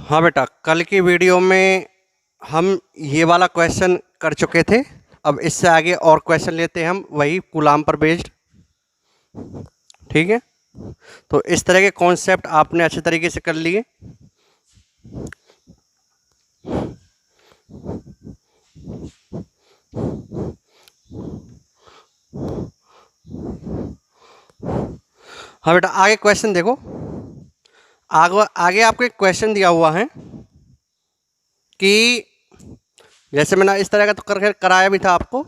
हाँ बेटा, कल की वीडियो में हम ये वाला क्वेश्चन कर चुके थे। अब इससे आगे और क्वेश्चन लेते हैं हम, वही कूलाम पर बेस्ड। ठीक है, तो इस तरह के कॉन्सेप्ट आपने अच्छे तरीके से कर लिए। हाँ बेटा, आगे क्वेश्चन देखो। आगे आगे आपको एक क्वेश्चन दिया हुआ है कि जैसे मैंने इस तरह का तो कराया भी था आपको।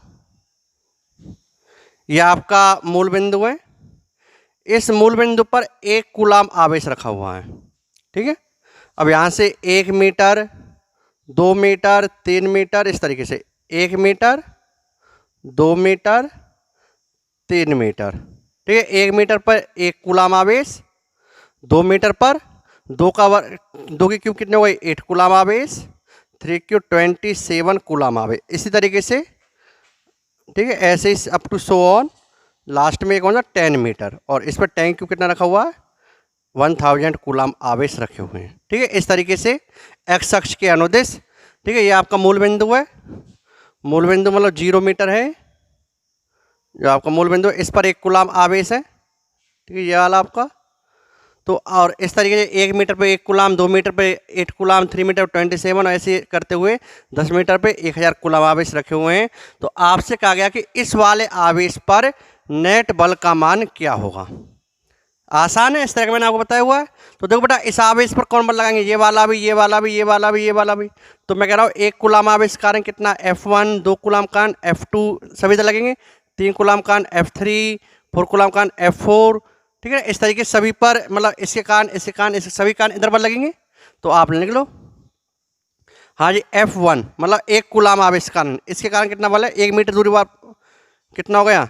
यह आपका मूल बिंदु है। इस मूल बिंदु पर एक कूलाम आवेश रखा हुआ है। ठीक है, अब यहाँ से 1 मीटर, 2 मीटर, 3 मीटर, इस तरीके से 1 मीटर, 2 मीटर, 3 मीटर। ठीक है, 1 मीटर पर एक कूलाम आवेश, 2 मीटर पर 2 की क्यूब कितने हो गए 8 कूलाम आवेश, 3 क्यूब 27 कूलाम आवेश। इसी तरीके से ठीक है, ऐसे ही up to so on. Last में एक होना 10 मीटर, और इस पर 10 क्यूब कितना रखा हुआ है 1000 कूलाम आवेश रखे हुए हैं। ठीक है, इस तरीके से एक्स अक्ष के अनुदिश। ठीक है, ये आपका मूल बिंदु है। मूल बिंदु मतलब 0 मीटर है जो आपका मूल बिंदु है। इस पर एक कूलाम आवेश है। ठीक है, ये वाला आपका। तो और इस तरीके से 1 मीटर पे 1 कूलाम, 2 मीटर पे 8 कूलाम, 3 मीटर 27, ऐसे करते हुए 10 मीटर पे 1000 कूलाम आवेश रखे हुए हैं। तो आपसे कहा गया कि इस वाले आवेश पर नेट बल का मान क्या होगा। आसान है, इस तरह का मैंने आपको बताया हुआ है। तो देखो बेटा, इस आवेश पर कौन बल लगाएंगे, ये वाला भी, ये वाला भी, ये वाला भी, ये वाला भी। तो मैं कह रहा हूँ 1 कूलाम आवेश कारण कितना F1, 2 कूलाम कारण F2 सभी लगेंगे, 3 कूलाम कारण F3, 4 कूलाम कारण F4। ठीक है, इस तरीके सभी पर मतलब इसके कारण, इसके कारण, इसके सभी कारण इधर बल लगेंगे। तो आप लिख लो, हाँ जी, F1 मतलब 1 कूलाम आवेश कारण, इसके कारण कितना बल है 1 मीटर दूरी पर कितना हो गया,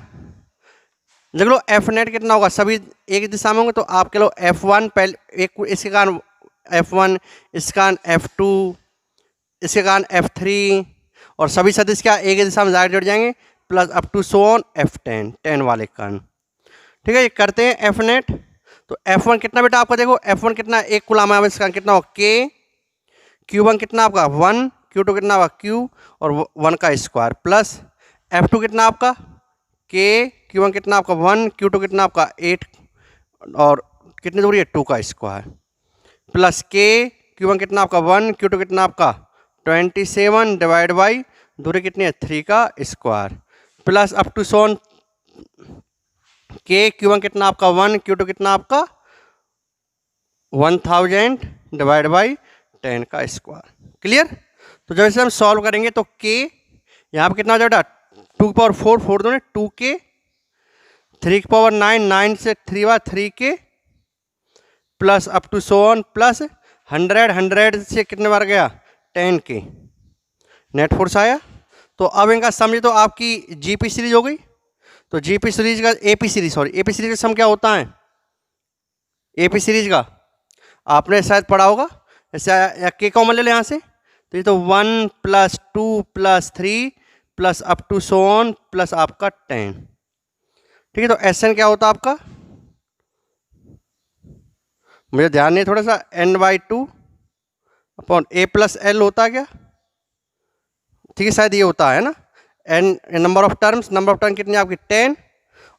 लिख लो। एफ नेट कितना होगा, सभी एक दिशा में होंगे तो आप कह लो F1 पहले एक, इसके कारण F1, इसके कारण F2, इसके कारण F3, और सभी सदिश क्या एक ही दिशा में जाकर जुड़ जाएंगे, plus up to so on F10, 10 वाले कारण। ठीक है, ये करते हैं एफ नेट। तो F1 कितना बेटा आपका देखो, F1 कितना 1 कूलाम आवेश कारण कितना होगा K, Q1 कितना आपका 1, Q2 कितना होगा Q और 1 का स्क्वायर, प्लस F2 कितना आपका K, Q1 कितना आपका 1, Q2 कितना आपका 8 और कितनी दूरी है 2 का स्क्वायर, प्लस K, Q1 कितना आपका 1, Q2 कितना आपका 27 डिवाइड बाई दूरी कितनी है 3 का square, plus up to so on K, Q1 कितना आपका 1, Q2 कितना आपका 1000 डिवाइड बाई 10 का स्क्वायर। क्लियर। तो जब इसे हम सॉल्व करेंगे तो K यहाँ पर कितना हो जाएगा 2 की पावर 4, 4 दूने 2K, 3 की पावर 9, 9 से 3 बार 3K, plus up to so on, plus 100, 100 से कितने बार गया 10K, नेट फोर्स आया। तो अब इनका सम ये तो आपकी जीपी सीरीज हो गई। तो जीपी सीरीज का AP series, sorry AP series का सम क्या होता है, एपी सीरीज का आपने शायद पढ़ा होगा। जैसे के कॉमन ले लें यहाँ से, तो ये तो 1 plus 2 plus 3 plus up to so on plus आपका 10। ठीक है, तो एस एन क्या होता है आपका, मुझे ध्यान नहीं थोड़ा सा, n/2 upon a plus L होता है क्या। ठीक है, शायद ये होता है ना, n number of terms, number of term कितनी आपकी 10,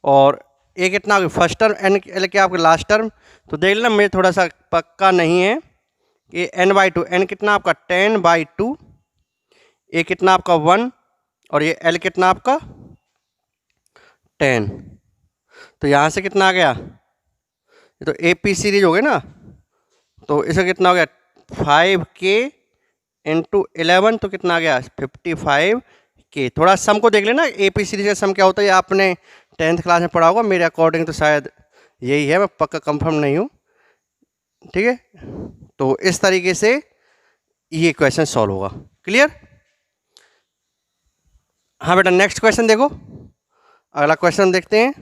और a कितना आपकी फर्स्ट टर्म, n एल क्या आपकी लास्ट टर्म। तो देख लेना, मुझे थोड़ा सा पक्का नहीं है कि n/2, n कितना आपका 10/2, a कितना आपका 1 और ये l कितना आपका 10। तो यहाँ से कितना आ गया, ये तो ए पी सीरीज हो गई ना, तो इसका कितना हो गया 5K इंटू 11, तो कितना आ गया 55K। थोड़ा सम को देख लेना, ए पी सीरीज का सम क्या होता है, ये आपने 10th क्लास में पढ़ा होगा, मेरे अकॉर्डिंग तो शायद यही है, मैं पक्का कंफर्म नहीं हूँ। ठीक है, तो इस तरीके से ये क्वेश्चन सॉल्व होगा। क्लियर। हाँ बेटा, नेक्स्ट क्वेश्चन देखो, अगला क्वेश्चन देखते हैं।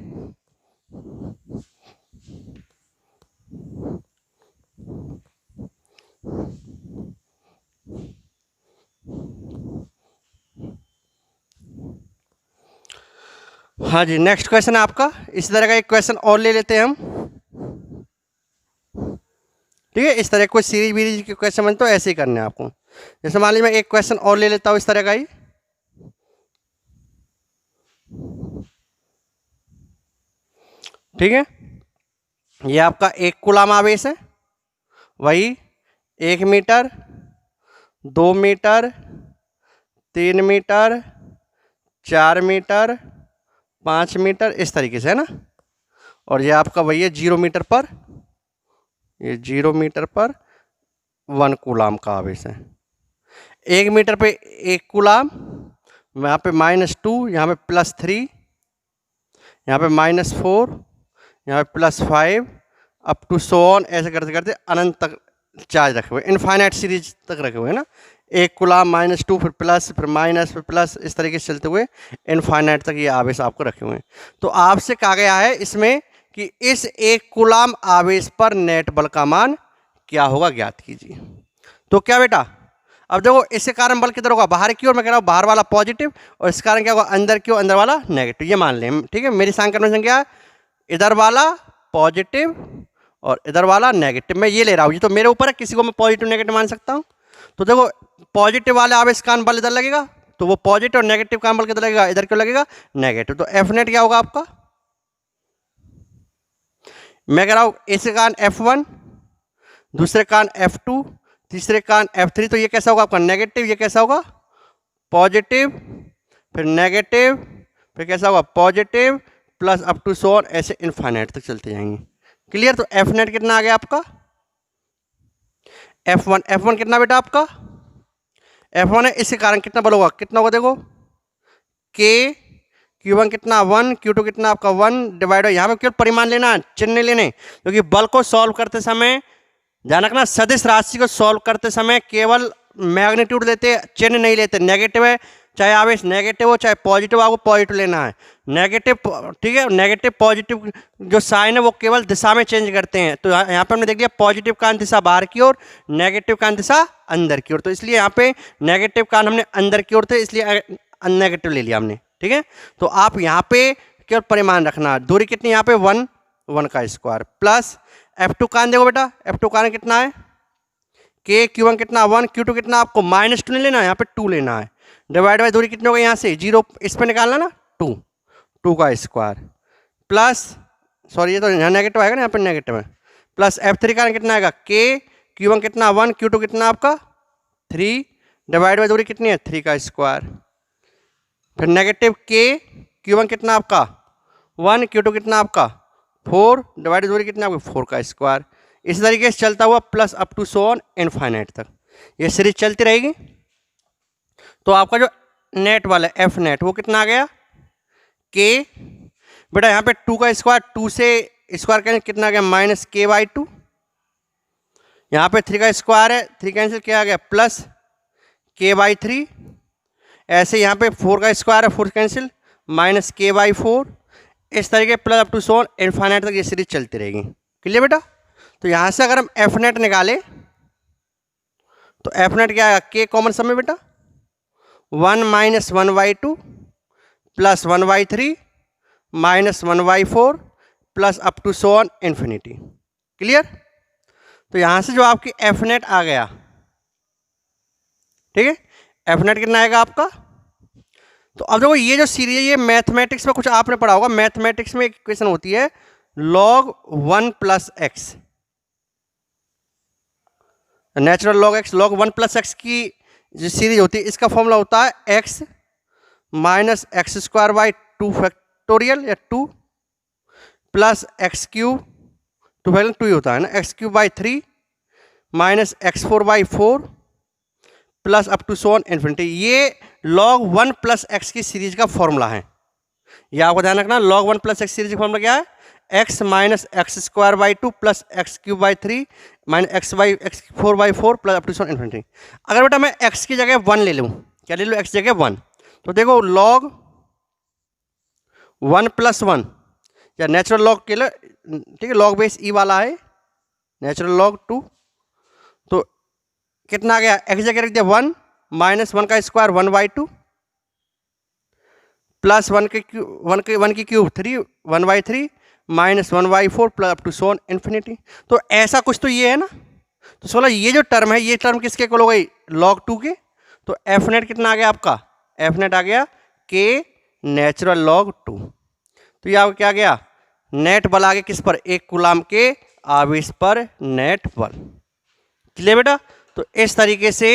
हाँ जी, नेक्स्ट क्वेश्चन है आपका, इस तरह का एक क्वेश्चन और ले लेते हैं हम ठीक है। इस तरह कोई सीरीज वीरीज के क्वेश्चन बनते तो ऐसे ही करने हैं आपको। जैसे मान लीजिए मैं एक क्वेश्चन और ले लेता हूँ इस तरह का ही, ठीक है। ये आपका 1 कूलाम आवेश है, वही 1 metre, 2 metre, 3 metre, 4 metre, 5 metre, इस तरीके से है ना। और ये आपका वही है 0 मीटर पर, ये 0 मीटर पर 1 कूलाम का आवेश है। 1 मीटर पे 1 कूलाम, यहाँ पे -2, यहाँ पे +3, यहाँ पे -4, यहाँ पे +5, अप टू सो ऑन, ऐसे करते करते अनंत तक चार्ज रखे हुए, इनफाइनाइट सीरीज तक रखे हुए हैं ना। 1 कूलाम, -2, फिर प्लस, फिर माइनस, फिर प्लस, इस तरीके से चलते हुए इनफाइनाइट तक ये आवेश आपको रखे हुए हैं। तो आपसे कहा गया है इसमें कि इस 1 कूलाम आवेश पर नेट बल का मान क्या होगा, ज्ञात कीजिए। तो क्या बेटा, अब देखो इसके कारण बल किधर होगा, बाहर की ओर। मैं कह रहा हूँ बाहर वाला पॉजिटिव, और इस कारण क्या होगा, अंदर की ओर, अंदर वाला नेगेटिव। ये मान लें, ठीक है। मेरी साइन कन्वेंशन क्या है, इधर वाला पॉजिटिव और इधर वाला नेगेटिव। मैं ये ले रहा हूँ, ये तो मेरे ऊपर है, किसी को मैं पॉजिटिव नेगेटिव मान सकता हूँ। तो देखो पॉजिटिव वाले आवेश का बल इधर लगेगा, तो वो पॉजिटिव और नेगेटिव का बल किधर लगेगा, इधर क्यों लगेगा, नेगेटिव। तो एफ नेट क्या होगा आपका, मैं कह रहा हूँ इसके कारण F1, दूसरे कारण F2, तीसरे कारण F3। तो ये कैसा होगा आपका नेगेटिव, ये कैसा होगा पॉजिटिव, फिर नेगेटिव, फिर कैसा होगा positive, plus up to so on, ऐसे इनफाइनाइट तक चलते जाएंगे। क्लियर। तो एफ नेट कितना आ गया आपका, F1 कितना बेटा आपका, F1 है, इसके कारण कितना बल होगा, कितना होगा देखो, K Q1 कितना 1, Q2 कितना आपका 1 डिवाइड। यहाँ पे केवल परिमाण लेना, चिन्ह नहीं लेने, क्योंकि बल को सॉल्व करते समय ध्यान रखना, सदिश राशि को सॉल्व करते समय केवल मैग्नीट्यूड लेते, चिन्ह नहीं लेते। नेगेटिव है, चाहे आवेश नेगेटिव हो चाहे पॉजिटिव, आपको पॉजिटिव लेना है। नेगेटिव, ठीक है, नेगेटिव पॉजिटिव जो साइन है वो केवल दिशा में चेंज करते हैं। तो यहाँ पे हमने देख लिया पॉजिटिव का दिशा बाहर की ओर, नेगेटिव का दिशा अंदर की ओर। तो इसलिए यहाँ पे नेगेटिव का हमने अंदर की ओर थे, इसलिए नेगेटिव ले लिया हमने, ठीक है। तो आप यहाँ पे केवल परिमाण रखना, दूरी कितनी यहाँ पे 1 का स्क्वायर, प्लस F2 का देखो बेटा, F2 का कितना है, K Q1 कितना 1, Q2 कितना आपको -2 नहीं लेना, यहाँ पे 2 लेना है, डिवाइड बाई दूरी कितनी होगी यहाँ से 0, इस पर निकालना ना 2 का स्क्वायर, प्लस सॉरी ये तो यहाँ नेगेटिव आएगा ना, यहाँ पे नेगेटिव है, प्लस F3 का कितना आएगा, K Q1 कितना 1, Q2 कितना आपका 3, डिवाइड बाई दूरी कितनी है 3 का स्क्वायर, फिर नेगेटिव K Q1 कितना आपका 1, Q2 कितना आपका 4, डिवाइड दूरी कितना आपका 4 का स्क्वायर। इस तरीके से चलता हुआ plus up to so on infinite तक ये सीरीज चलती रहेगी। तो आपका जो नेट वाला एफ नेट वो कितना आ गया, K बेटा यहाँ पे 2 का स्क्वायर, 2 से स्क्वायर कैंसिल कितना आ गया -K/2, यहाँ पे 3 का स्क्वायर है, 3 कैंसिल क्या आ गया प्लस K/3, ऐसे यहाँ पे 4 का स्क्वायर है, 4 कैंसिल -K/4, इस तरीके plus up to so on infinite तक ये सीरीज चलती रहेगी। क्लियर बेटा। तो यहाँ से अगर हम एफ नेट निकालें तो एफ नेट क्या आएगा, K कॉमन सम में बेटा 1 - 1/2 प्लस 1/3 minus 1/4 plus up to so on infinity. Clear. तो यहाँ से जो आपकी एफ नेट आ गया, ठीक है, एफ नेट कितना आएगा आपका। तो अब देखो ये जो सीरीज है ये मैथमेटिक्स में कुछ आपने पढ़ा होगा, मैथमेटिक्स में एक इक्वेशन होती है log 1 + x, natural log x, log 1 + x की जो सीरीज होती है इसका फॉर्मूला होता है x - x² / 2 फैक्टोरियल या 2 प्लस x³ 2 फैक्टोरियल 2 ही होता है ना, x³ / 3 minus x4/4 plus up to so on infinity. ये log 1 + x की सीरीज का फॉर्मूला है, ये आपको ध्यान रखना। log 1 + x सीरीज का फॉर्मूला क्या है, x - x² / 2 plus x³ / 3 minus x4/4 plus up to so on infinity. अगर बेटा मैं x की जगह 1 ले लूँ, क्या ले लूँ, x जगह 1, तो देखो log 1 + 1 या नेचुरल लॉग के लिए, ठीक है, log बेस e वाला है, नेचुरल log 2, तो कितना आ गया, x जगह रख दिया 1 माइनस 1 का स्क्वायर 1/2 प्लस 1 की cube 3 1/3 minus 1/4 plus up to so on infinity. तो ऐसा कुछ तो ये है ना, तो सोलह ये जो टर्म है ये टर्म किसके इक्वल हो गई, log 2 के। तो एफ नेट कितना आ गया आपका, एफ नेट आ गया के नेचुरल log 2। तो ये आपका क्या आ गया, नेट बल आ गया किस पर, 1 कूलाम के आवेश पर नेट बल। क्लियर बेटा। तो इस तरीके से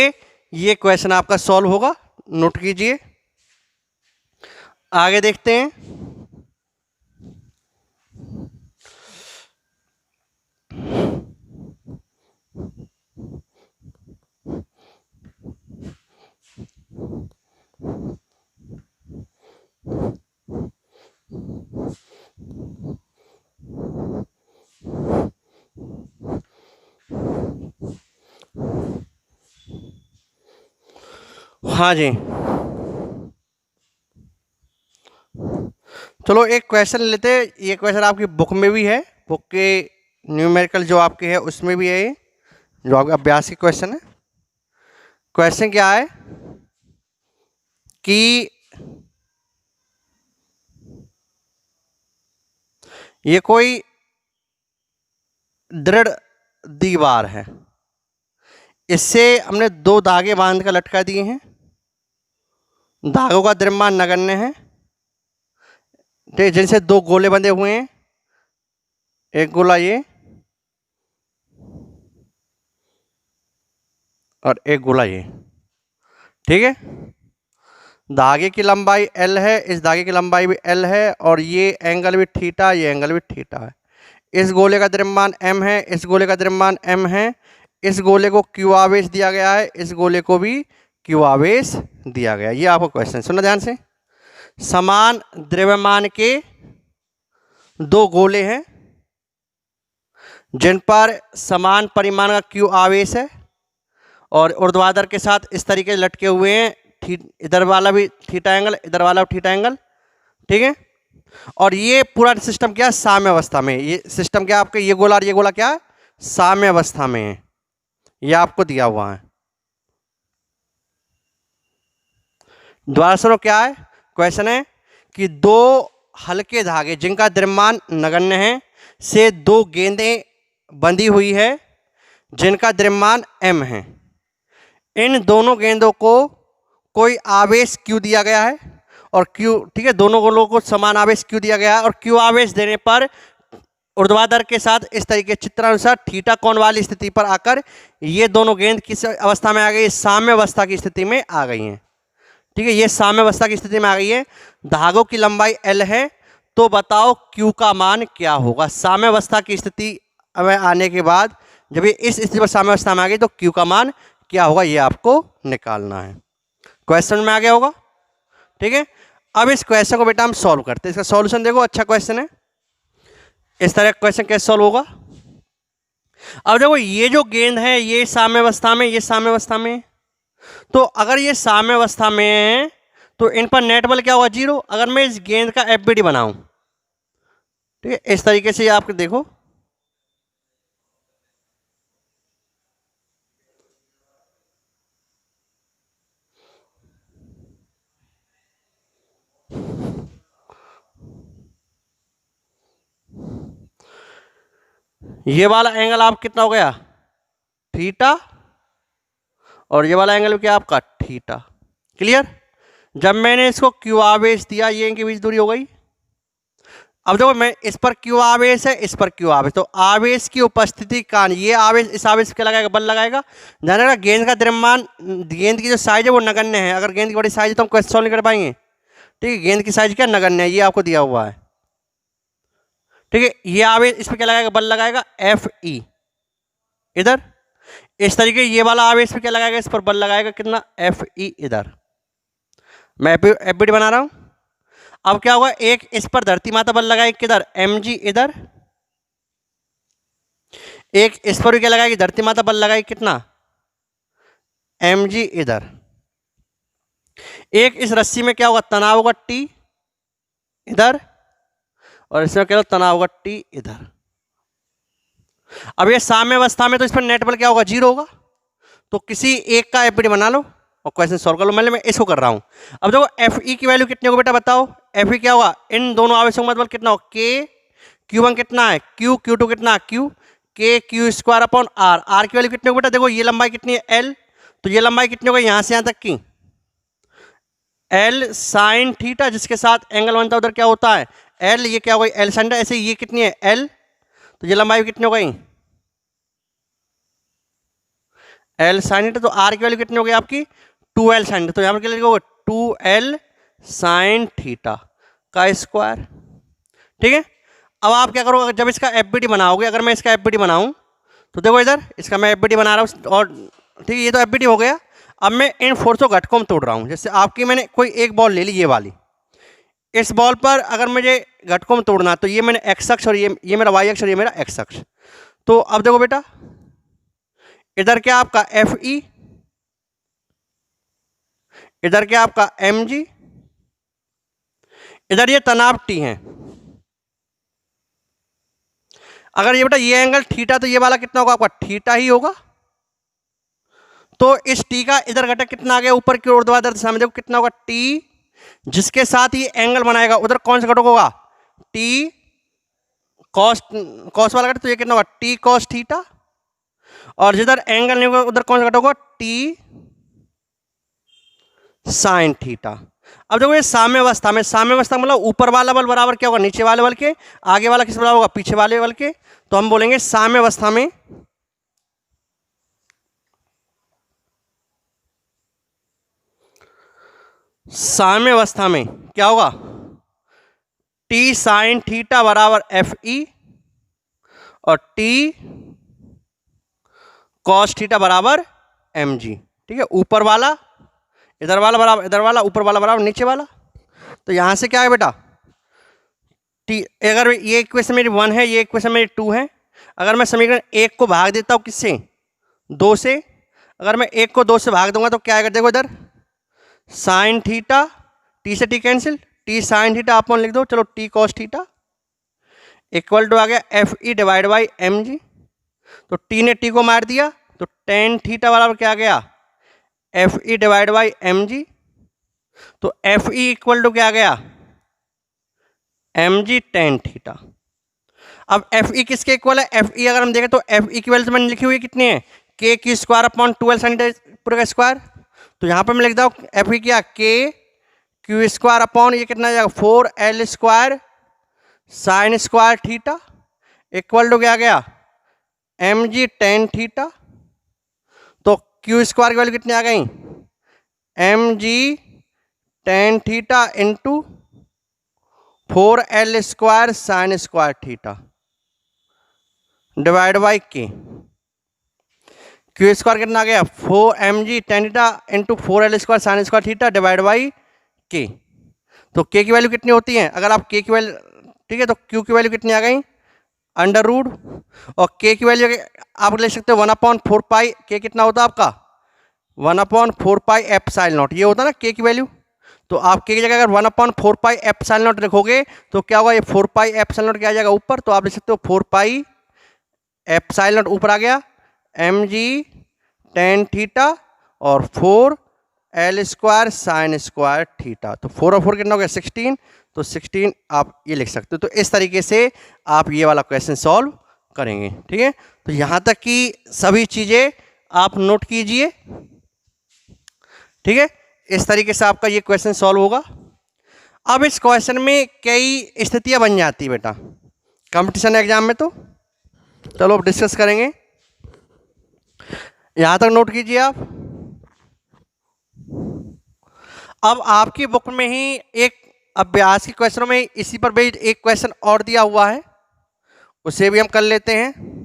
ये क्वेश्चन आपका सॉल्व होगा, नोट कीजिए। आगे देखते हैं। हाँ जी, चलो एक क्वेश्चन लेते हैं। ये क्वेश्चन आपकी बुक में भी है, बुक के न्यूमेरिकल जो आपके है उसमें भी है, ये जो आपका अभ्यास की क्वेश्चन है। क्वेश्चन क्या है कि ये कोई दृढ़ दीवार है, इससे हमने 2 धागे बांध कर लटका दिए हैं। धागों का द्रव्यमान नगण्य है, जिनसे 2 गोले बंधे हुए हैं, एक गोला ये और एक गोला ये। ठीक है, धागे की लंबाई L है, इस धागे की लंबाई भी L है, और ये एंगल भी थीटा, ये एंगल भी थीटा है। इस गोले का द्रव्यमान m है, इस गोले का द्रव्यमान m है। इस गोले को q आवेश दिया गया है, इस गोले को भी q आवेश दिया गया। ये आपको क्वेश्चन सुनना ध्यान से। समान द्रव्यमान के 2 गोले हैं जिन पर समान परिमाण का q आवेश है और ऊर्ध्वाधर के साथ इस तरीके से लटके हुए हैं। इधर वाला भी थीटा एंगल, इधर वाला भी थीटा एंगल। ठीक है, और ये पूरा सिस्टम क्या है, साम्य अवस्था में। ये सिस्टम क्या आपके, ये गोला और ये गोला क्या है, साम्य अवस्था में है। ये आपको दिया हुआ है। द्वारा स्वरूप क्या है, क्वेश्चन है कि 2 हल्के धागे जिनका द्रव्यमान नगण्य है से 2 गेंदें बंधी हुई है जिनका द्रव्यमान m है। इन दोनों गेंदों को कोई आवेश q दिया गया है और q, ठीक है, दोनों गोलों को समान आवेश q दिया गया है और q आवेश देने पर ऊर्ध्वाधर के साथ इस तरीके चित्रानुसार थीटा कोण वाली स्थिति पर आकर ये दोनों गेंद किस अवस्था में आ गई, साम्य अवस्था की स्थिति में आ गई हैं। ठीक है, ये साम्य अवस्था की स्थिति में आ गई है। धागों की लंबाई L है, तो बताओ Q का मान क्या होगा। साम्य अवस्था की स्थिति में आने के बाद जब ये इस स्थिति पर साम्य अवस्था में आ गई तो Q का मान क्या होगा, ये आपको निकालना है। क्वेश्चन में आ गया होगा। ठीक है, अब इस क्वेश्चन को बेटा हम सॉल्व करते हैं। इसका सॉल्यूशन देखो, अच्छा क्वेश्चन है। इस तरह क्वेश्चन कैसे सॉल्व होगा। अब देखो ये जो गेंद है ये साम्य अवस्था में, ये साम्य अवस्था में, तो अगर ये साम्य अवस्था में है तो इन पर नेट बल क्या होगा, 0। अगर मैं इस गेंद का एफबीडी बनाऊं, ठीक है, इस तरीके से आप देखो, ये वाला एंगल आप कितना हो गया, थीटा, और ये वाला एंगल क्या आपका थीटा। क्लियर। जब मैंने इसको क्यू आवेश दिया, ये इनके बीच दूरी हो गई। अब देखो मैं इस पर क्यू आवेश है, इस पर क्यू आवेश, तो आवेश की उपस्थिति का ये आवेश इस आवेश क्या लगाएगा, बल लगाएगा। ध्यान रखना गेंद का द्रव्यमान, गेंद की जो साइज है वो नगण्य है। अगर गेंद की बड़ी साइज है तो हम क्वेश्चन सॉल्व नहीं कर पाएंगे। ठीक है, गेंद की साइज क्या नगण्य है, ये आपको दिया हुआ है। ठीक है, ये आवेश इस पर क्या लगाएगा, बल लगाएगा एफ ई। इधर इस तरीके ये वाला आवेश पे क्या लगाएगा, इस पर बल लगाएगा कितना, एफ ई। इधर मैं एफबीडी बना रहा हूं। अब क्या होगा, एक इस पर धरती माता बल लगाएगी किधर, एम जी इधर। एक इस पर भी क्या लगाएगी, धरती माता बल लगाएगी कितना, एम जी इधर। एक इस रस्सी में क्या होगा, तनाव होगा टी इधर, और इसमें क्या होगा, तनाव होगा टी इधर। अब ये साम्य अवस्था में तो इस पर नेट बल क्या होगा, 0 होगा। तो किसी एक का एफबीडी बना लो और क्वेश्चन सॉल्व कर लो। मैं इसको कर रहा हूं। अब देखो एफ ई की वैल्यू कितने को बेटा बताओ, एफ ई क्या होगा, इन दोनों आवेशों का बल कितना होगा, के। Q1 कितना है, Q, Q2 कितना, Q, के Q square upon R. R की वैल्यू कितनी होगी बेटा, देखो ये लंबाई कितनी है एल, तो ये लंबाई कितनी होगी यहाँ से यहाँ तक की एल साइन थीटा, जिसके साथ एंगल बनता है उधर क्या होता है एल, ये क्या हो गई एल साइन, ऐसे ये कितनी है एल, तो ये लंबाई कितनी हो गई एल साइन थीटा। तो आर की वैल्यू कितनी हो गई आपकी 2l साइन थीटा, तो यहाँ पर क्या लिखोगे 2l साइन थीटा का स्क्वायर। ठीक है, अब आप क्या करोगे जब इसका एफबीटी बनाओगे, अगर मैं इसका एफबीटी बनाऊं तो देखो इधर इसका मैं एफबीटी बना रहा हूँ और ठीक है ये तो एफबीटी हो गया। अब मैं इन फोर्सों घटकों में तोड़ रहा हूँ, जैसे आपकी मैंने कोई एक बॉल ले ली ये वाली, इस बॉल पर अगर मुझे घटकों में तोड़ना तो ये मैंने एक्स अक्ष और ये मेरा वाई अक्ष और ये मेरा एक्स अक्ष। तो अब देखो बेटा इधर क्या आपका एफ ई, इधर क्या आपका एम जी, इधर ये तनाव टी है। अगर ये बेटा ये एंगल थीटा तो ये वाला कितना होगा आपका थीटा ही होगा। तो इस टी का इधर घटक कितना आ गया ऊपर की ओर ऊर्ध्वाधर दिशा में, देखो कितना होगा टी, जिसके साथ ये एंगल बनाएगा उधर कौन सा घटक होगा टी कॉस, कॉस वाला घटक, तो ये कितना होगा टी कॉस थीटा, और जिधर एंगल नहीं होगा उधर कौन सा घटक होगा टी साइन थीटा। अब देखो ये साम्य अवस्था में, साम्य अवस्था मतलब ऊपर वाला बल बराबर क्या होगा नीचे वाले बल के, आगे वाला किस बराबर होगा पीछे वाले बल के। तो हम बोलेंगे साम्य अवस्था में साम्य अवस्था में क्या होगा टी साइन थीटा बराबर एफ ई और टी कॉस थीटा बराबर एम जी। ठीक है, ऊपर वाला इधर वाला बराबर इधर वाला, ऊपर वाला बराबर नीचे वाला। तो यहां से क्या है बेटा टी, अगर ये इक्वेशन मेरी 1 है, ये इक्वेशन मेरी 2 है, अगर मैं समीकरण 1 को भाग देता हूं किससे 2 से, अगर मैं 1 को 2 से भाग दूंगा तो क्या आएगा देखो इधर साइन थीटा, टी से T cancel, T sine theta अपन लिख दो, चलो T cos theta equal to आ गया F E divide by M G. तो टी ने टी को मार दिया तो टेन थीटा बराबर क्या आ गया F E divide by M G. तो एफ ई इक्वल टू क्या आ गया एम जी टेन थीटा। अब एफ ई किसके इक्वल है, एफ ई अगर हम देखें तो एफ ई की वैल्यू मैंने लिखी हुई कितनी है के की स्क्वायर अपॉन 12 साइन पूरे का स्क्वायर। तो यहाँ पर मैं लिखता हूँ एफ ई क्या के क्यू स्क्वायर अपॉन ये कितना आ जाएगा 4l square sine square theta equal to क्या आ गया एम जी टेन थीटा। तो क्यू स्क्वायर की वैल्यू कितनी आ गई M G tan theta into 4l square sine square theta divide by K. Q square कितना आ गया 4mg tan theta into 4l square sine square theta divide by K. तो के की वैल्यू कितनी होती है, अगर आप के की वैल्यू ठीक है तो क्यू की वैल्यू कितनी आ गई अंडर रूट, और के की वैल्यू आप ले सकते हो 1/4 पाई, के कितना होता है आपका 1/4 पाई एप्सिलॉन नॉट, ये होता है ना के की वैल्यू। तो आप के की जगह अगर 1/4 पाई एप्सिलॉन नॉट रखोगे तो क्या होगा ये 4 पाई एप्सिलॉन नॉट क्या आ जाएगा ऊपर, तो आप लिख सकते हो 4 पाई एप्सिलॉन नॉट ऊपर आ गया एम जी टेन थीटा और 4l square sine square theta. तो 4 और 4 कितना हो गया 16, तो 16 आप ये लिख सकते हो। तो इस तरीके से आप ये वाला क्वेश्चन सॉल्व करेंगे। ठीक है, तो यहाँ तक की सभी चीज़ें आप नोट कीजिए। ठीक है, इस तरीके से आपका ये क्वेश्चन सॉल्व होगा। अब इस क्वेश्चन में कई स्थितियां बन जाती है बेटा कंपटीशन एग्जाम में, तो चलो अब डिस्कस करेंगे। यहां तक नोट कीजिए आप। अब आपकी बुक में ही एक अभ्यास के क्वेश्चनों में इसी पर बेस्ड एक क्वेश्चन और दिया हुआ है, उसे भी हम कर लेते हैं।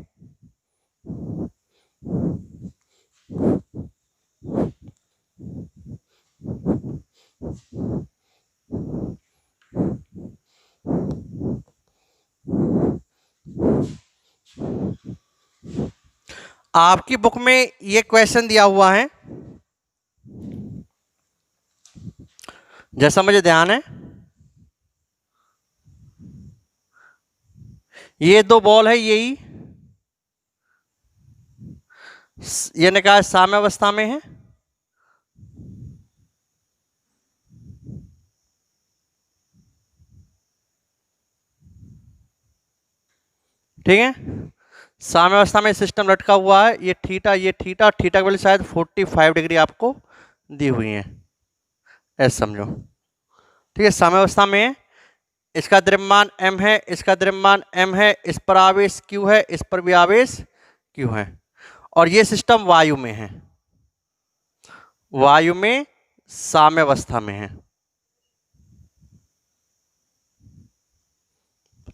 आपकी बुक में ये क्वेश्चन दिया हुआ है, जैसा मुझे ध्यान है ये दो बॉल है, यही ये निकाय साम्य अवस्था में है, ठीक है साम्यावस्था में सिस्टम लटका हुआ है, ये थीटा और थीटा की वैल्यू शायद 45 डिग्री आपको दी हुई है, ऐसे समझो। ठीक है, साम्यावस्था में इसका द्रव्यमान m है, इसका द्रव्यमान m है, इस पर आवेश q है, इस पर भी आवेश q है, और ये सिस्टम वायु में है, वायु में साम्यावस्था में है।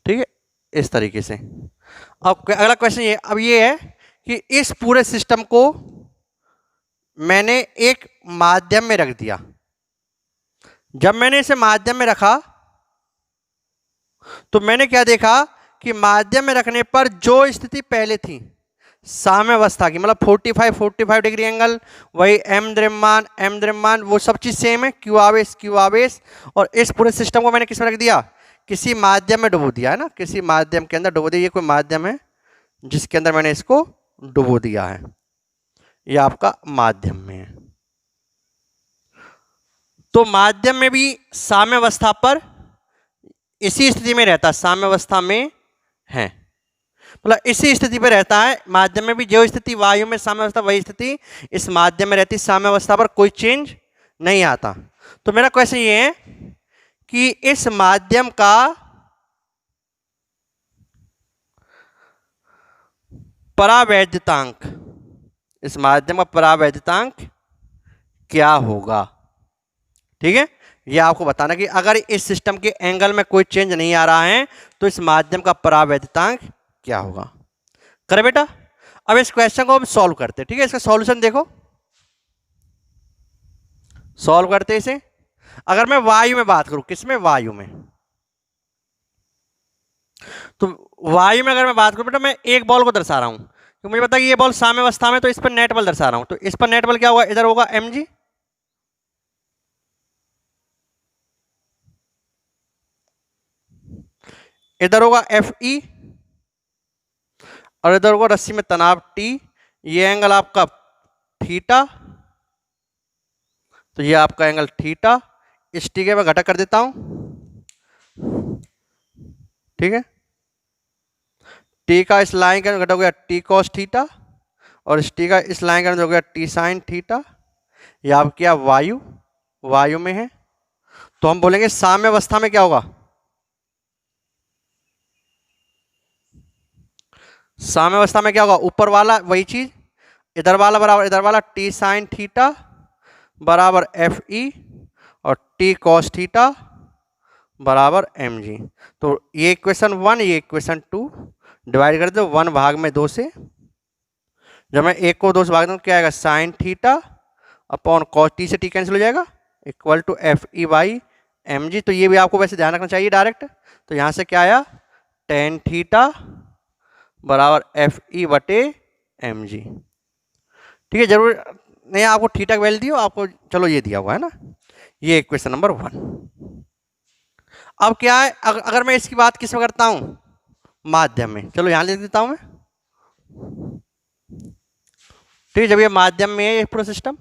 ठीक है, इस तरीके से। अब अगला क्वेश्चन ये है कि इस पूरे सिस्टम को मैंने एक माध्यम में रख दिया। जब मैंने इसे माध्यम में रखा तो मैंने क्या देखा कि माध्यम में रखने पर जो स्थिति पहले थी साम्यावस्था की, मतलब 45 डिग्री एंगल, वही m द्रव्यमान वो सब चीज सेम है, q आवेश, और इस पूरे सिस्टम को मैंने किस में रख दिया, किसी माध्यम में डुबो दिया है ना, किसी माध्यम के अंदर डुबो दिया। ये कोई माध्यम है जिसके अंदर मैंने इसको डुबो दिया है, ये आपका माध्यम में है। तो माध्यम में भी साम्यावस्था पर इसी स्थिति में रहता है, साम्यावस्था में है, मतलब इसी स्थिति पे रहता है। माध्यम में भी जो स्थिति वायु में साम्यावस्था, वही स्थिति इस माध्यम में रहती है, साम्यावस्था पर कोई चेंज नहीं आता। तो मेरा क्वेश्चन ये है कि इस माध्यम का परावैद्युतांक, इस माध्यम का परावैद्युतांक क्या होगा। ठीक है, ये आपको बताना कि अगर इस सिस्टम के एंगल में कोई चेंज नहीं आ रहा है तो इस माध्यम का परावैद्युतांक क्या होगा। करे बेटा, अब इस क्वेश्चन को हम सॉल्व करते हैं। ठीक है, इसका सॉल्यूशन देखो, सॉल्व करते इसे। अगर मैं वायु में बात करूं, किसमें, वायु में, तो वायु में अगर मैं बात करूं बेटा, मैं एक बॉल को दर्शा रहा हूं, तो मुझे पता है कि ये बॉल साम्यावस्था में, तो इस पर नेट बल दर्शा रहा हूं, तो इस पर नेट बल क्या होगा, इधर होगा mg, इधर होगा Fe, और इधर होगा रस्सी में तनाव T। ये एंगल आपका थीटा, तो ये आपका एंगल थीटा, इस टी के मैं घटक कर देता हूं। ठीक है, टी का इस लाइन के अंदर घटक हो गया टी कॉस थीटा, और इस टी का इस लाइन के अंदर हो गया टी साइन थीटा। ये आप क्या, वायु में है, तो हम बोलेंगे साम्यावस्था में क्या होगा, साम्यावस्था में क्या होगा, ऊपर वाला वही चीज, इधर वाला बराबर इधर वाला, टी साइन थीटा बराबर Fe और टी कॉस थीटा बराबर mg। तो ये इक्वेशन 1, ये इक्वेशन 2, डिवाइड कर दो 1 भाग में 2 से। जब मैं एक को 2 से भाग दूं क्या आएगा, sine theta upon cos, T से टी कैंसिल हो जाएगा, equal to Fe by mg। तो ये भी आपको वैसे ध्यान रखना चाहिए डायरेक्ट। तो यहां से क्या आया, टेन थीटा बराबर Fe बटे mg। ठीक है, जरूर नहीं आपको थीटा की वैल्यू दियो आपको, चलो ये दिया हुआ है ना, ये इक्वेशन नंबर 1। अब क्या है, अगर मैं इसकी बात किस में करता हूं, माध्यम में, चलो यहां लिख देता हूं मैं। ठीक है, जब ये माध्यम में है, ये पूरा सिस्टम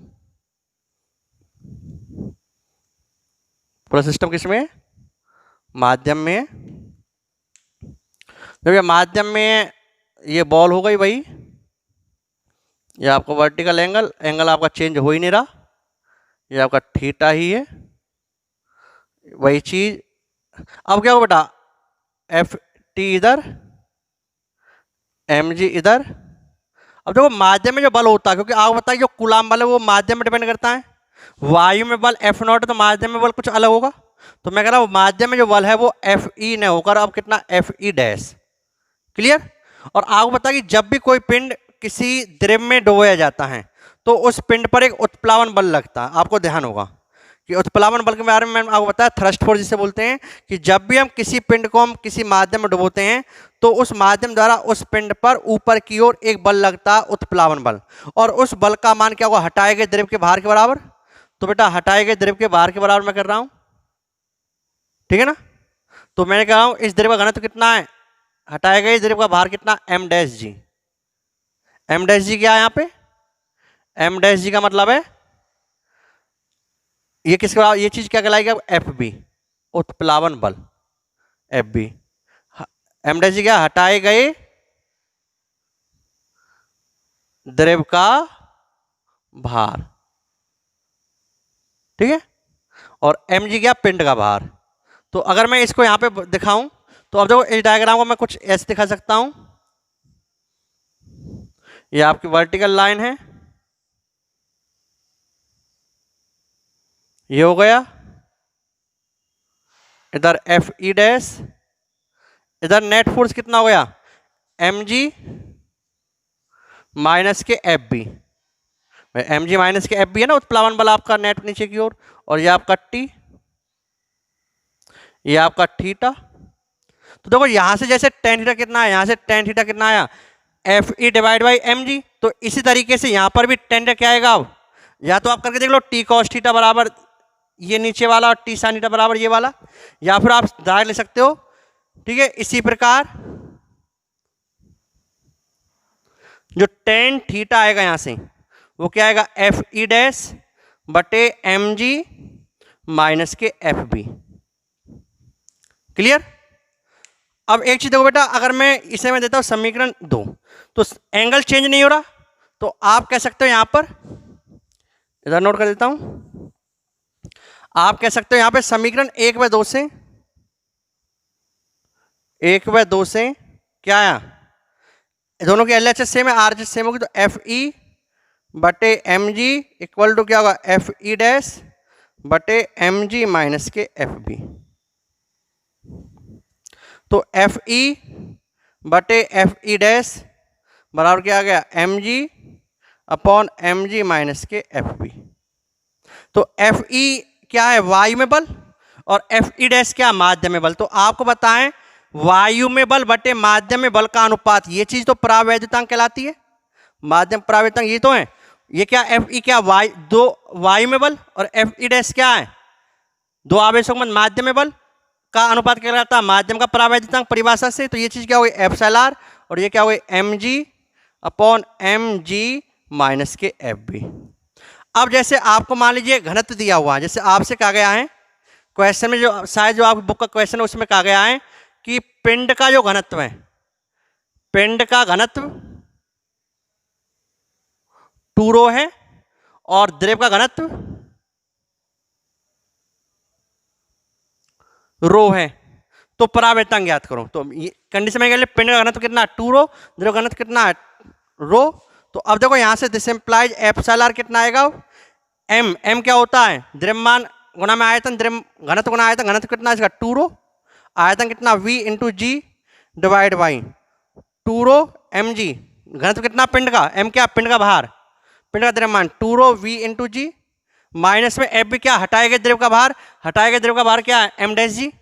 किस में है, माध्यम में है। जब ये माध्यम में है, ये बॉल हो गई भाई, ये आपका वर्टिकल एंगल आपका चेंज हो ही नहीं रहा, ये आपका थीटा ही है, वही चीज। अब क्या होगा बेटा, Ft इधर, mg इधर। अब देखो माध्यम में जो बल होता है, क्योंकि आपको पता है जो कूलाम बल है वो माध्यम में डिपेंड करता है, वायु में बल F0 है तो माध्यम में बल कुछ अलग होगा। तो मैं कह रहा हूं माध्यम में जो बल है वो Fe न होकर अब कितना, Fe डैश। क्लियर। और आपको पता है कि जब भी कोई पिंड किसी द्रव में डुबोया जाता है तो उस पिंड पर एक उत्प्लावन बल लगता है। आपको ध्यान होगा कि उत्प्लावन बल के बारे में मैंने आपको बताया, थ्रस्ट फोर्स जिसे बोलते हैं, कि जब भी हम किसी पिंड को हम किसी माध्यम में डुबोते हैं तो उस माध्यम द्वारा उस पिंड पर ऊपर की ओर एक बल लगता है, उत्प्लावन बल, और उस बल का मान क्या होगा, हटाए गए द्रव के भार के बराबर। तो बेटा हटाए गए द्रव के भार के बराबर मैं कर रहा हूं, ठीक है ना। तो मैंने कह रहा हूं इस द्रव का घनत्व कितना है, हटाए गए द्रव का भार कितना, m डैश जी। m डैश जी क्या है यहाँ पे, m डैश जी का मतलब है ये किसके बराबर, ये चीज क्या कहलाएगी, Fb, उत्प्लावन बल Fb। m डैश जी क्या, हटाए गए, उत्प्लावन बल, उत्प्लावन बल। ठीक है, द्रव का भार, ठीक है, और mg क्या, पिंड का भार। तो अगर मैं इसको यहां पे दिखाऊं तो अब देखो इस डायग्राम को मैं कुछ ऐसे दिखा सकता हूं। ये आपकी वर्टिकल लाइन है, ये हो गया, इधर एफ ई डैश, इधर नेट फोर्स कितना हो गया, mg minus K F B, mg minus K F B है ना उत्प्लावन बल आपका नेट नीचे की ओर, और ये आपका टी, ये आपका थीटा। तो देखो यहां से जैसे टेन थीटा कितना है, यहां से टेन थीटा कितना आया, F E divide by M G. तो इसी तरीके से यहां पर भी टेन थीटा क्या आएगा, अब या तो आप करके देख लो टी कॉस थीटा बराबर ये नीचे वाला और टी साइन थीटा बराबर ये वाला, या फिर आप डायरेक्ट ले सकते हो, ठीक है। इसी प्रकार जो टेन थीटा आएगा यहां से वो क्या आएगा, एफ ई डैश बटे M G minus K F B. Clear. अब एक चीज देखो बेटा, अगर मैं इसे मैं देता हूं समीकरण 2 तो एंगल चेंज नहीं हो रहा, तो आप कह सकते हो यहां पर, इधर नोट कर देता हूं, आप कह सकते हो यहां पे समीकरण 1/2 से, 1/2 से क्या आया, दोनों की एलएचएस सेम है, आरएचएस सेम होगी, तो एफ ई बटे एम जी इक्वल टू क्या होगा, एफ ई डैश बटे M G minus K F B. तो एफ ई बटे एफ ई डैश बराबर क्या आ गया, M G upon M G minus K F B. तो एफ ई क्या है, वायु में बल, और एफ ई डैश क्या, माध्यम में बल। तो आपको बताएं वायु में बल बटे माध्यम में बल का अनुपात, ये चीज तो परावैद्युतांक कहलाती है, माध्यम परावैद्युतांक ये तो है। ये क्या एफ ई क्या, दो वायु में बल, और एफ ई डैश क्या है, दो आवेशों में माध्यम में बल का अनुपात क्या कहलाता है, माध्यम का परावैद्युतांक परिभाषा से। तो ये चीज क्या हो गई, एप्सिलॉन आर, और ये क्या हो गई, M G upon M G minus K F B. अब जैसे आपको मान लीजिए घनत्व दिया हुआ है, जैसे आपसे कहा गया है क्वेश्चन में, जो शायद जो आपकी बुक का क्वेश्चन है उसमें कहा गया है कि पिंड का जो घनत्व है, पिंड का घनत्व 2 रो है और द्रव का घनत्व रो है, तो परावैद्युतांक ज्ञात करो। तो ये कंडीशन में पिंड का घनत्व कितना, 2 रो, द्रव का घनत्व कितना है, रो। तो अब देखो यहां से दिस इंप्लाइज एप्सिलॉन आर कितना आएगा, एम, एम क्या होता है, द्रव्यमान गुणा में आयतन, द्रव्य घनत्व गुणा आयतन, घनत्व कितना इसका 2 रो, आयतन कितना v into G divide by 2 rho M G, घनत्व कितना पिंड का, m क्या पिंड का भार, पिंड का द्रव्यमान 2 रो v इंटू जी, माइनस में एफ भी क्या, हटाए गए द्रव का भार, हटाए गए द्रव का भार क्या है, एम डैश जी।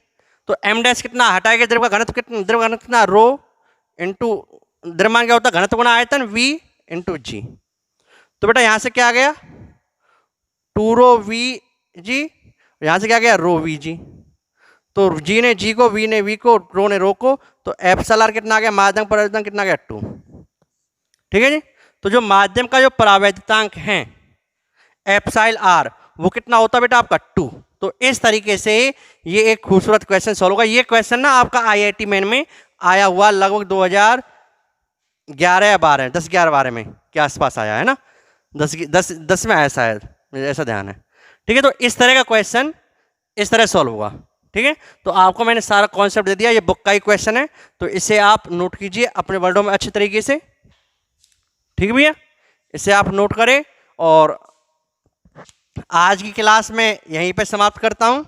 तो एम डैश कितना, हटाए गए द्रव का घनत्व कितना, द्रव घनत्व कितना, रो इंटू द्रव्यमान क्या होता है, घनत्व गुणा आयतन v इंटू जी। तो बेटा यहां से क्या आ गया, 2 रो v जी, यहां से क्या गया, रो v जी। तो जी ने जी को, वी ने वी को, रो ने रो को, तो एप्सिलॉन आर कितना आ गया, माध्यम परावैद्युतांक कितना गया, 2। ठीक है जी। तो जो माध्यम का जो परावैद्युतांक है एप्सिलॉन आर वो कितना होता है बेटा आपका 2। तो इस तरीके से ये एक खूबसूरत क्वेश्चन सॉल्व होगा। ये क्वेश्चन ना आपका आईआईटी मेन में आया हुआ लगभग 2011 या 12, 10-11-12 में के आसपास आया है ना, 10 में आया शायद, मुझे ऐसा ध्यान है। ठीक है, तो इस तरह का क्वेश्चन इस तरह सॉल्व होगा। ठीक है, तो आपको मैंने सारा कॉन्सेप्ट दे दिया, ये बुक का ही क्वेश्चन है, तो इसे आप नोट कीजिए अपने वर्डों में अच्छे तरीके से। ठीक है भैया, इसे आप नोट करें, और आज की क्लास में यहीं पे समाप्त करता हूं।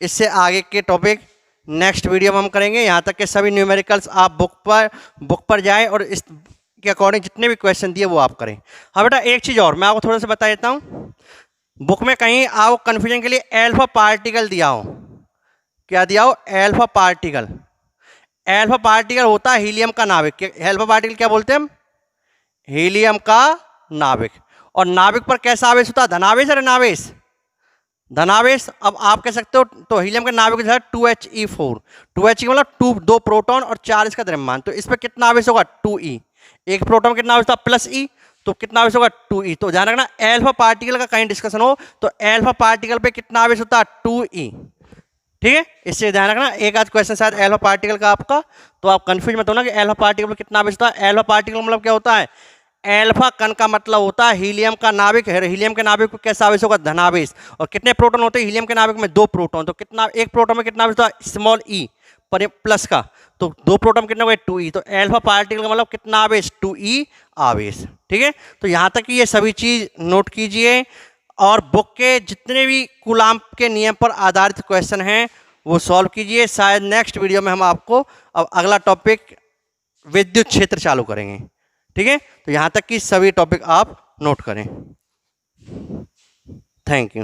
इससे आगे के टॉपिक नेक्स्ट वीडियो में हम करेंगे। यहाँ तक के सभी न्यूमेरिकल्स आप बुक पर जाएं और इस के अकॉर्डिंग जितने भी क्वेश्चन दिए वो आप करें। हाँ बेटा, एक चीज़ और मैं आपको थोड़ा सा बता देता हूँ, बुक में कहीं आपको कन्फ्यूजन के लिए एल्फा पार्टिकल दिया हो, क्या दिया हो, एल्फा पार्टिकल। एल्फा पार्टिकल होता है हीलियम का नाभिक। एल्फा पार्टिकल क्या बोलते हैं हम, हीलियम का नाभिक। और नाभिक पर कैसा आवेश होता है, धनावेश या ऋणावेश, धनावेश। अब आप कह सकते हो तो हीलियम के नाभिक जो है 2He4, 2He मतलब 2 प्रोटॉन और 4 इसका द्रव्यमान, तो इस पर कितना आवेश होगा, 2E। एक प्रोटॉन कितना आवेश होता है, प्लस E, तो कितना आवेश होगा, 2E। तो ध्यान रखना एल्फा पार्टिकल का कहीं डिस्कशन हो तो एल्फा पार्टिकल पे कितना आवेश होता है, 2E। ठीक है, इससे ध्यान रखना, एक आध क्वेश्चन शायद एल्फा पार्टिकल का आपका, तो आप कंफ्यूज मत होना कि एल्फा पार्टिकल पे कितना आवेश होता है। एल्फा पार्टिकल मतलब क्या होता है, एल्फा कण का मतलब होता है हीलियम का नाभिक है। हीलियम के नाभिक में कैसा आवेश होगा? धनावेश। और कितने प्रोटॉन होते हैं हीलियम के नाभिक में? 2 प्रोटॉन। तो कितना, एक प्रोटॉन में कितना आवेश होता है? स्मॉल ई पर प्लस का, तो 2 प्रोटॉन कितने हो गए? 2e। तो एल्फा पार्टिकल का मतलब कितना आवेश? 2e आवेश। ठीक है, तो यहाँ तक कि ये सभी चीज नोट कीजिए। और बुक के जितने भी कूलाम्ब के नियम पर आधारित क्वेश्चन हैं वो सॉल्व कीजिए। शायद नेक्स्ट वीडियो में हम आपको अब अगला टॉपिक विद्युत क्षेत्र चालू करेंगे। ठीक है, तो यहाँ तक कि सभी टॉपिक आप नोट करें। Thank you.